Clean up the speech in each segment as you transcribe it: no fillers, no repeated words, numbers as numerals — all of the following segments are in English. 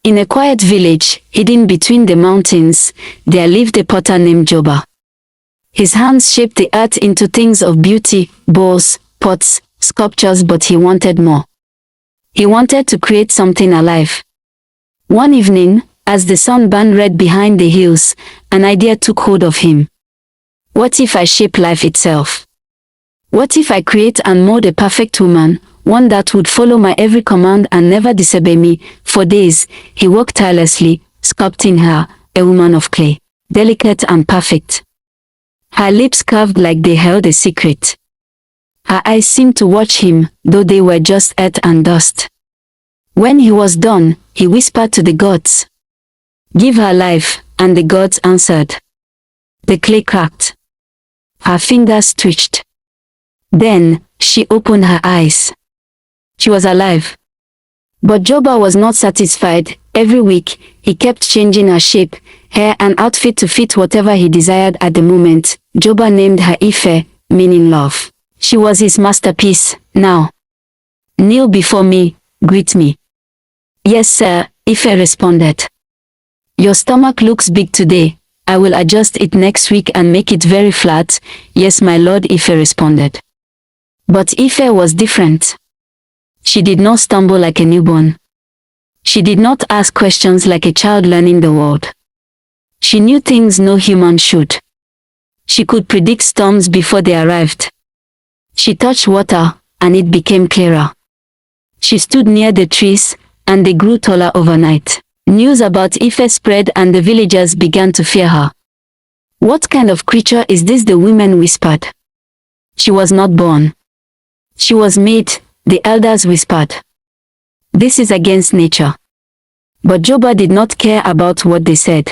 In a quiet village, hidden between the mountains, there lived a potter named Joba. His hands shaped the earth into things of beauty, bowls, pots, sculptures, but he wanted more. He wanted to create something alive. One evening, as the sun burned red behind the hills, an idea took hold of him. What if I shape life itself? What if I create and mold a perfect woman, one that would follow my every command and never disobey me? For days, he worked tirelessly, sculpting her, a woman of clay, delicate and perfect. Her lips curved like they held a secret. Her eyes seemed to watch him, though they were just earth and dust. When he was done, he whispered to the gods, "Give her life," and the gods answered. The clay cracked. Her fingers twitched. Then, she opened her eyes. She was alive. But Joba was not satisfied. Every week, he kept changing her shape, hair and outfit to fit whatever he desired at the moment. Joba named her Epha, meaning love. She was his masterpiece. "Now, kneel before me, greet me." "Yes, sir," Epha responded. "Your stomach looks big today. I will adjust it next week and make it very flat." "Yes, my lord," Epha responded. But Epha was different. She did not stumble like a newborn. She did not ask questions like a child learning the world. She knew things no human should. She could predict storms before they arrived. She touched water, and it became clearer. She stood near the trees, and they grew taller overnight. News about Epha spread and the villagers began to fear her. "What kind of creature is this?" the women whispered. "She was not born. She was made," the elders whispered. "This is against nature." But Joba did not care about what they said.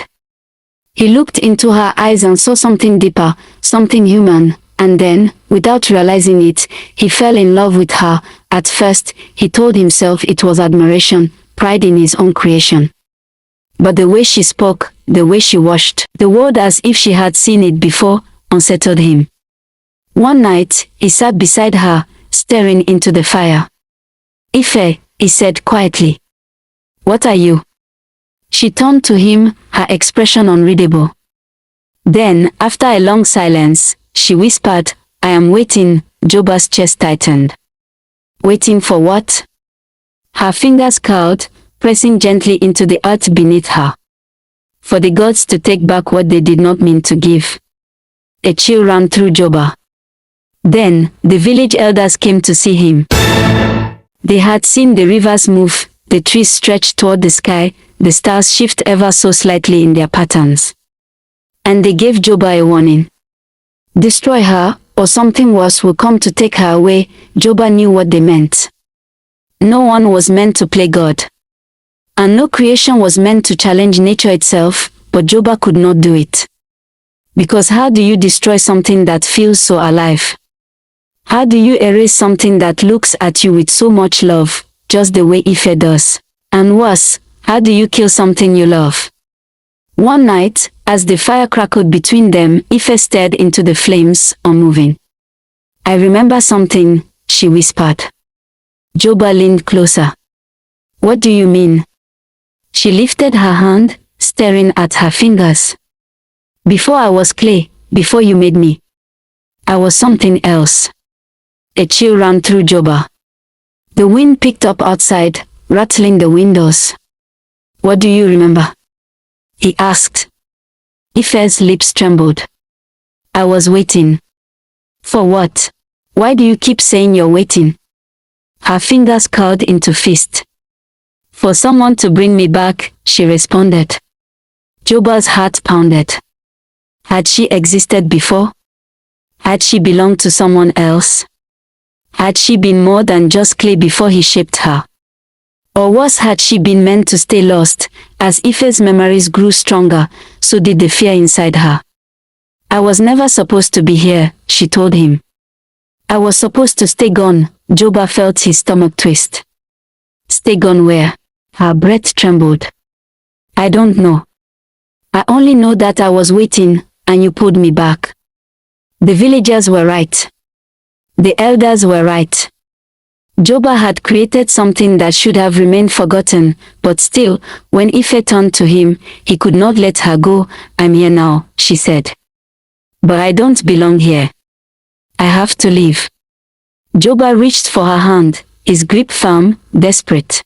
He looked into her eyes and saw something deeper, something human, and then, without realizing it, he fell in love with her. At first, he told himself it was admiration, pride in his own creation. But the way she spoke, the way she watched the world as if she had seen it before, unsettled him. One night, he sat beside her, staring into the fire. "Epha," he said quietly. "What are you?" She turned to him, her expression unreadable. Then, after a long silence, she whispered, "I am waiting." Joba's chest tightened. "Waiting for what?" Her fingers curled, pressing gently into the earth beneath her. For the gods to take back what they did not mean to give. A chill ran through Joba. Then, the village elders came to see him. They had seen the rivers move, the trees stretch toward the sky, the stars shift ever so slightly in their patterns. And they gave Joba a warning. Destroy her, or something worse will come to take her away. Joba knew what they meant. No one was meant to play God. And no creation was meant to challenge nature itself, but Joba could not do it. Because how do you destroy something that feels so alive? How do you erase something that looks at you with so much love, just the way Epha does? And worse, how do you kill something you love? One night, as the fire crackled between them, Epha stared into the flames, unmoving. "I remember something," she whispered. Joba leaned closer. "What do you mean?" She lifted her hand, staring at her fingers. "Before I was clay, before you made me, I was something else." A chill ran through Joba. The wind picked up outside, rattling the windows. "What do you remember?" he asked. Epha's lips trembled. "I was waiting." "For what? Why do you keep saying you're waiting?" Her fingers curled into fist. "For someone to bring me back," she responded. Joba's heart pounded. Had she existed before? Had she belonged to someone else? Had she been more than just clay before he shaped her? Or worse, had she been meant to stay lost? As Epha's memories grew stronger, so did the fear inside her. "I was never supposed to be here," she told him. "I was supposed to stay gone." Joba felt his stomach twist. "Stay gone where?" Her breath trembled. "I don't know. I only know that I was waiting, and you pulled me back." The villagers were right. The elders were right. Joba had created something that should have remained forgotten, but still, when Epha turned to him, he could not let her go. "I'm here now," she said. "But I don't belong here. I have to leave." Joba reached for her hand, his grip firm, desperate.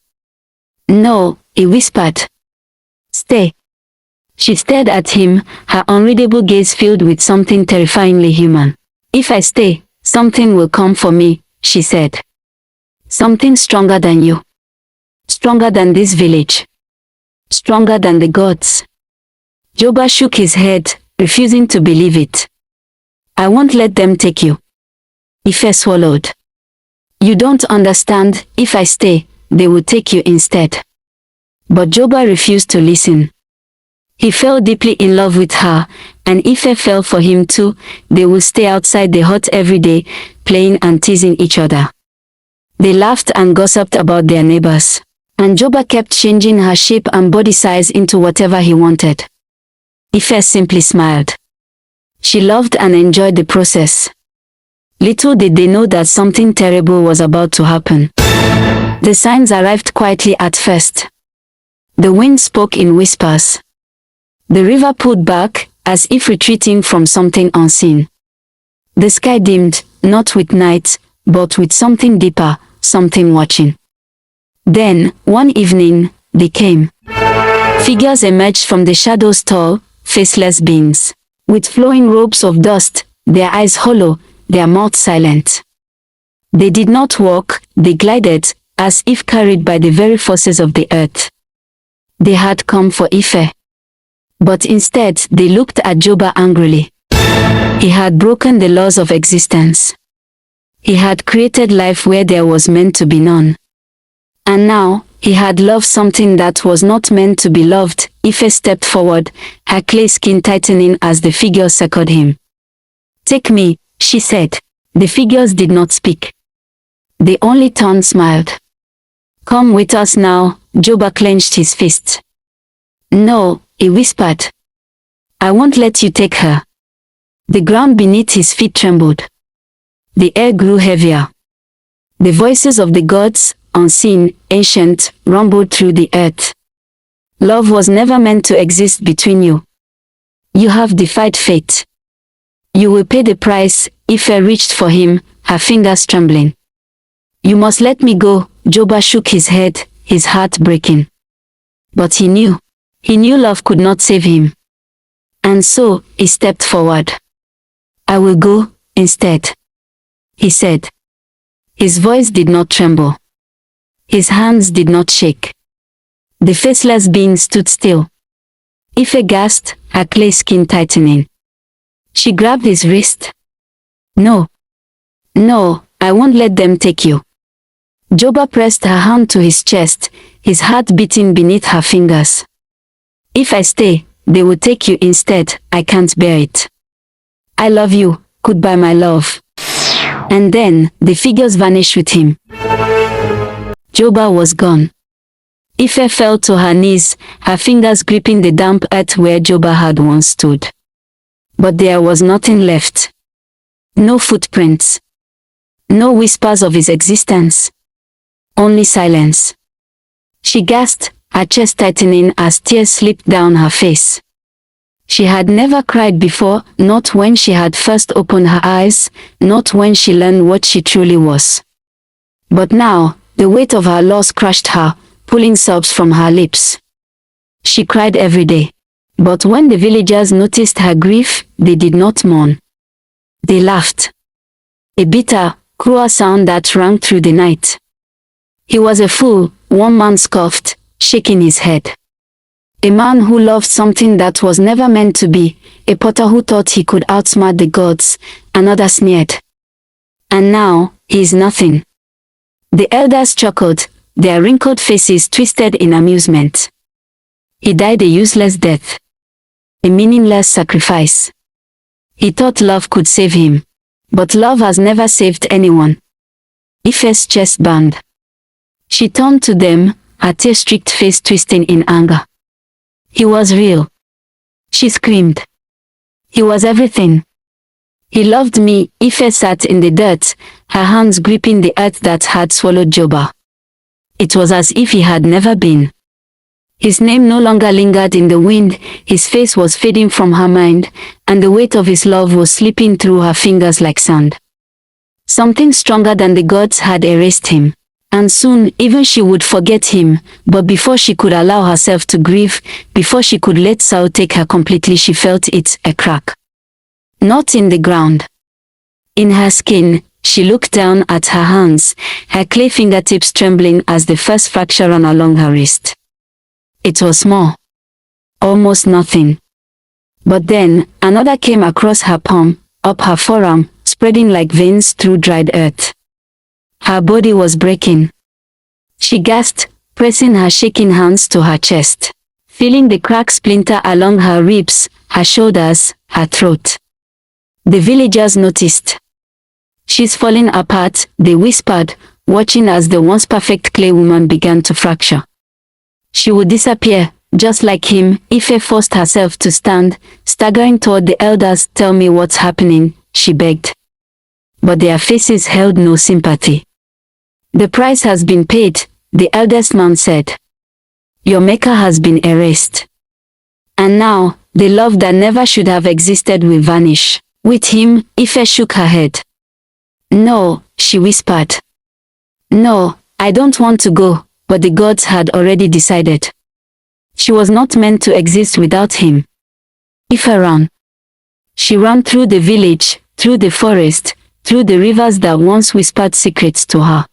"No," he whispered. "Stay." She stared at him, her unreadable gaze filled with something terrifyingly human. "If I stay, something will come for me," she said. "Something stronger than you. Stronger than this village. Stronger than the gods." Joba shook his head, refusing to believe it. "I won't let them take you." Epha swallowed. "You don't understand. If I stay, they will take you instead." But Joba refused to listen. He fell deeply in love with her, and Epha fell for him too. They would stay outside the hut every day, playing and teasing each other. They laughed and gossiped about their neighbors. And Joba kept changing her shape and body size into whatever he wanted. Epha simply smiled. She loved and enjoyed the process. Little did they know that something terrible was about to happen. The signs arrived quietly at first. The wind spoke in whispers. The river pulled back, as if retreating from something unseen. The sky dimmed, not with night, but with something deeper, something watching. Then, one evening, they came. Figures emerged from the shadows, tall, faceless beings. With flowing robes of dust, their eyes hollow, their mouths silent. They did not walk, they glided, as if carried by the very forces of the earth. They had come for Epha. But instead, they looked at Joba angrily. He had broken the laws of existence. He had created life where there was meant to be none. And now, he had loved something that was not meant to be loved. Epha stepped forward, her clay skin tightening as the figures circled him. "Take me," she said. The figures did not speak. They only turned, smiled. "Come with us now." Joba clenched his fist. "No," he whispered. "I won't let you take her." The ground beneath his feet trembled. The air grew heavier. The voices of the gods, unseen, ancient, rumbled through the earth. "Love was never meant to exist between you. You have defied fate. You will pay the price." Epha reached for him, her fingers trembling. "You must let me go." Joba shook his head, his heart breaking. But he knew love could not save him. And so, he stepped forward. "I will go, instead," he said. His voice did not tremble. His hands did not shake. The faceless being stood still. Epha gasped, her clay skin tightening. She grabbed his wrist. "No. No, I won't let them take you." Joba pressed her hand to his chest, his heart beating beneath her fingers. "If I stay, they will take you instead. I can't bear it. I love you. Goodbye, my love." And then, the figures vanished with him. Joba was gone. Epha fell to her knees, her fingers gripping the damp earth where Joba had once stood. But there was nothing left. No footprints. No whispers of his existence. Only silence. She gasped, her chest tightening as tears slipped down her face. She had never cried before, not when she had first opened her eyes, not when she learned what she truly was. But now, the weight of her loss crushed her, pulling sobs from her lips. She cried every day. But when the villagers noticed her grief, they did not mourn. They laughed. A bitter, cruel sound that rang through the night. "He was a fool," one man scoffed, shaking his head. "A man who loved something that was never meant to be, a potter who thought he could outsmart the gods," another sneered. "And now, he is nothing." The elders chuckled, their wrinkled faces twisted in amusement. "He died a useless death. A meaningless sacrifice. He thought love could save him. But love has never saved anyone." Epha's chest burned. She turned to them, her tear-streaked face twisting in anger. "He was real," she screamed. "He was everything. He loved me." Epha sat in the dirt, her hands gripping the earth that had swallowed Joba. It was as if he had never been. His name no longer lingered in the wind, his face was fading from her mind, and the weight of his love was slipping through her fingers like sand. Something stronger than the gods had erased him. And soon, even she would forget him, but before she could allow herself to grieve, before she could let sorrow take her completely, she felt it, a crack. Not in the ground. In her skin. She looked down at her hands, her clay fingertips trembling as the first fracture ran along her wrist. It was small. Almost nothing. But then, another came across her palm, up her forearm, spreading like veins through dried earth. Her body was breaking. She gasped, pressing her shaking hands to her chest, feeling the crack splinter along her ribs, her shoulders, her throat. The villagers noticed. "She's falling apart," they whispered, watching as the once perfect clay woman began to fracture. She would disappear, just like him. Epha forced herself to stand, staggering toward the elders. "Tell me what's happening," she begged. But their faces held no sympathy. "The price has been paid," the eldest man said. "Your maker has been erased. And now, the love that never should have existed will vanish with him." Epha shook her head. "No," she whispered. "No, I don't want to go," but the gods had already decided. She was not meant to exist without him. Epha ran. She ran through the village, through the forest, through the rivers that once whispered secrets to her.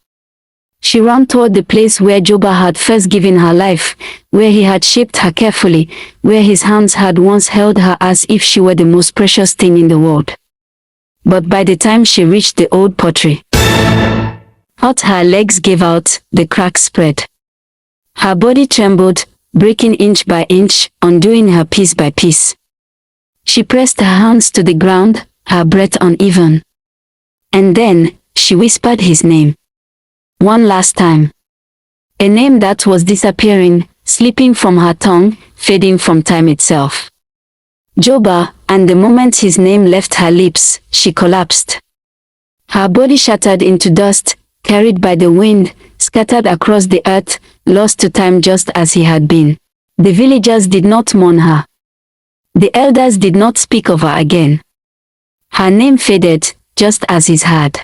She ran toward the place where Joba had first given her life, where he had shaped her carefully, where his hands had once held her as if she were the most precious thing in the world. But by the time she reached the old pottery hut, her legs gave out, the cracks spread. Her body trembled, breaking inch by inch, undoing her piece by piece. She pressed her hands to the ground, her breath uneven. And then, she whispered his name. One last time. A name that was disappearing, slipping from her tongue, fading from time itself. Joba, and the moment his name left her lips, she collapsed. Her body shattered into dust, carried by the wind, scattered across the earth, lost to time just as he had been. The villagers did not mourn her. The elders did not speak of her again. Her name faded, just as his had.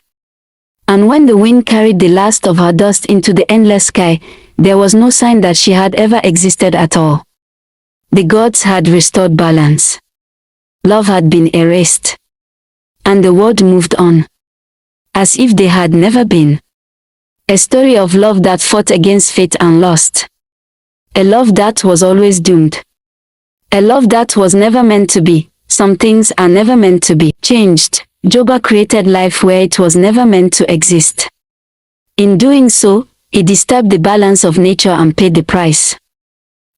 And when the wind carried the last of her dust into the endless sky, there was no sign that she had ever existed at all. The gods had restored balance. Love had been erased. And the world moved on. As if they had never been. A story of love that fought against fate and lost. A love that was always doomed. A love that was never meant to be. Some things are never meant to be changed. Joba created life where it was never meant to exist. In doing so, he disturbed the balance of nature and paid the price.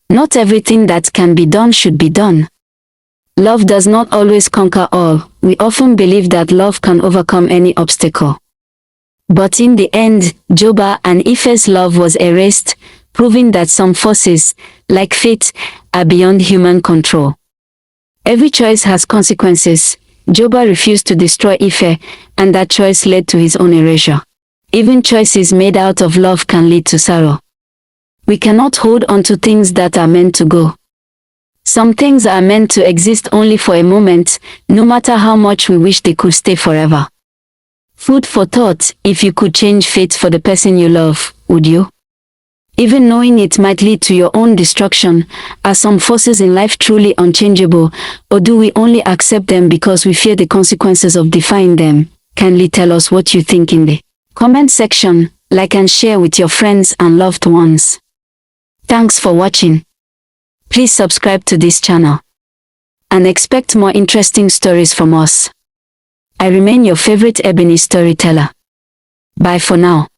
Not everything that can be done should be done. Love does not always conquer all. We often believe that love can overcome any obstacle. But in the end, Joba and Epha's love was erased, proving that some forces, like fate, are beyond human control. Every choice has consequences. Joba refused to destroy Epha, and that choice led to his own erasure. Even choices made out of love can lead to sorrow. We cannot hold on to things that are meant to go. Some things are meant to exist only for a moment, no matter how much we wish they could stay forever. Food for thought: if you could change fate for the person you love, would you? Even knowing it might lead to your own destruction, are some forces in life truly unchangeable, or do we only accept them because we fear the consequences of defying them? Kindly tell us what you think in the comment section, like and share with your friends and loved ones. Thanks for watching. Please subscribe to this channel and expect more interesting stories from us. I remain your favorite ebony storyteller. Bye for now.